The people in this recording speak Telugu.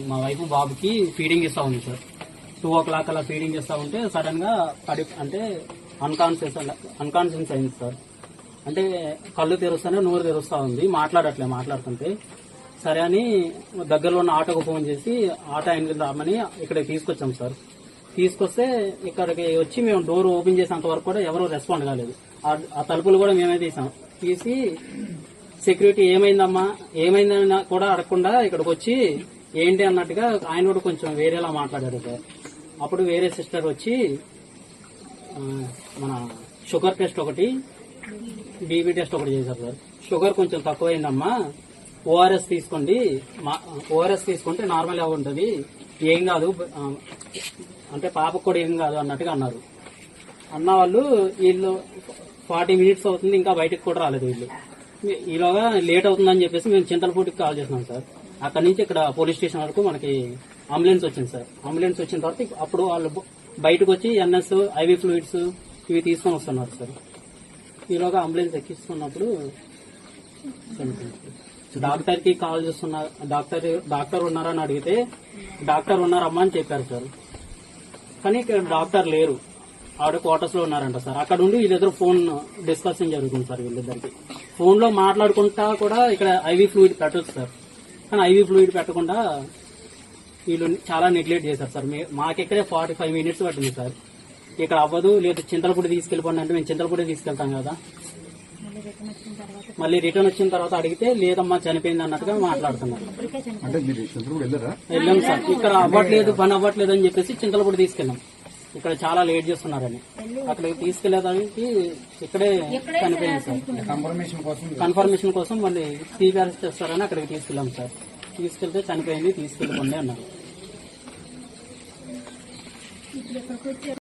మా వైఫ్ బాబుకి ఫీడింగ్ ఇస్తా ఉంది సార్. 2 అలా ఫీడింగ్ ఇస్తా ఉంటే సడన్ గా అంటే అన్కాన్షియస్ అయింది సార్. అంటే కళ్ళు తెరుస్తానే నోరు తెరుస్తా ఉంది, మాట్లాడుతుంటే సరే అని దగ్గరలో ఉన్న ఆటోకు ఫోన్ చేసి ఆటో ఆయన రామని ఇక్కడికి తీసుకొచ్చాం సార్. తీసుకొస్తే ఇక్కడికి వచ్చి మేము డోర్ ఓపెన్ చేసేంత వరకు కూడా ఎవరూ రెస్పాండ్ కాలేదు. ఆ తలుపులు కూడా మేమే తీసి సెక్యూరిటీ ఏమైందని కూడా అడగకుండా ఇక్కడికి వచ్చి ఏంటి అన్నట్టుగా ఆయన కూడా కొంచెం వేరేలా మాట్లాడారు సార్. అప్పుడు వేరే సిస్టర్ వచ్చి మన షుగర్ టెస్ట్ ఒకటి, బీపీ టెస్ట్ ఒకటి చేశారు సార్. షుగర్ కొంచెం తక్కువైందమ్మా, ఓఆర్ఎస్ తీసుకోండి, ఓఆర్ఎస్ తీసుకుంటే నార్మల్ గా ఉంటుంది, ఏం కాదు అంటే పాపకు కూడా ఏం కాదు అన్నట్టుగా అన్నారు. అన్న వాళ్ళు వీళ్ళు 40 మినిట్స్ అవుతుంది, ఇంకా బయటకు కూడా రాలేదు వీళ్ళు. ఈలోగా లేట్ అవుతుందని చెప్పేసి మేము చింతలపూడికి కాల్ చేస్తున్నాం సార్. అక్కడి నుంచి ఇక్కడ పోలీస్ స్టేషన్ వరకు మనకి అంబులెన్స్ వచ్చింది సార్. అంబులెన్స్ వచ్చిన తర్వాత అప్పుడు వాళ్ళు బయటకు వచ్చి ఎన్ఎస్, ఐవీ ఫ్లూయిడ్స్ ఇవి తీసుకొని వస్తున్నారు సార్. ఈలోగా అంబులెన్స్ ఎక్కిస్తున్నప్పుడు డాక్టర్ కి కాల్ చేస్తున్నా, డాక్టర్ ఉన్నారని అడిగితే డాక్టర్ ఉన్నారమ్మా అని చెప్పారు సార్. కానీ ఇక్కడ డాక్టర్ లేరు, ఆవిడ క్వార్టర్స్ లో ఉన్నారంట సార్. అక్కడ ఉండి వీళ్ళిద్దరు ఫోన్ డిస్కషన్ జరుగుతుంది సార్. వీళ్ళిద్దరికి ఫోన్ లో మాట్లాడుకుంటా కూడా ఇక్కడ ఐవీ ఫ్లూయిడ్ పెట్టొచ్చు సార్. కానీ ఐవీ ఫ్లూయిడ్ పెట్టకుండా వీళ్ళు చాలా నెగ్లెక్ట్ చేశారు సార్. మాకిక్కడే 45 మినిట్స్ పట్టింది సార్. ఇక్కడ అవ్వదు, లేదు చింతలపూడి తీసుకెళ్లిపోండి అంటే మేము చింతలపూడి తీసుకెళ్తాం కదా. మళ్ళీ రిటర్న్ వచ్చిన తర్వాత అడిగితే లేదమ్మా చనిపోయింది అన్నట్టుగా మాట్లాడుతున్నారు. వెళ్ళాం సార్. ఇక్కడ పని అవ్వట్లేదు అని చెప్పేసి చింతలపూడి తీసుకెళ్ళాం. ఇక్కడ చాలా లేట్ చేస్తున్నారని అక్కడికి తీసుకెళ్లేదానికి ఇక్కడే చనిపోయింది సార్. కన్ఫర్మేషన్ కోసం మళ్ళీ సిపిఆర్ చేస్తారని అక్కడికి తీసుకెళ్ళాం సార్. తీసుకెళ్తే చనిపోయింది, తీసుకెళ్ళిపోండి అన్నారు.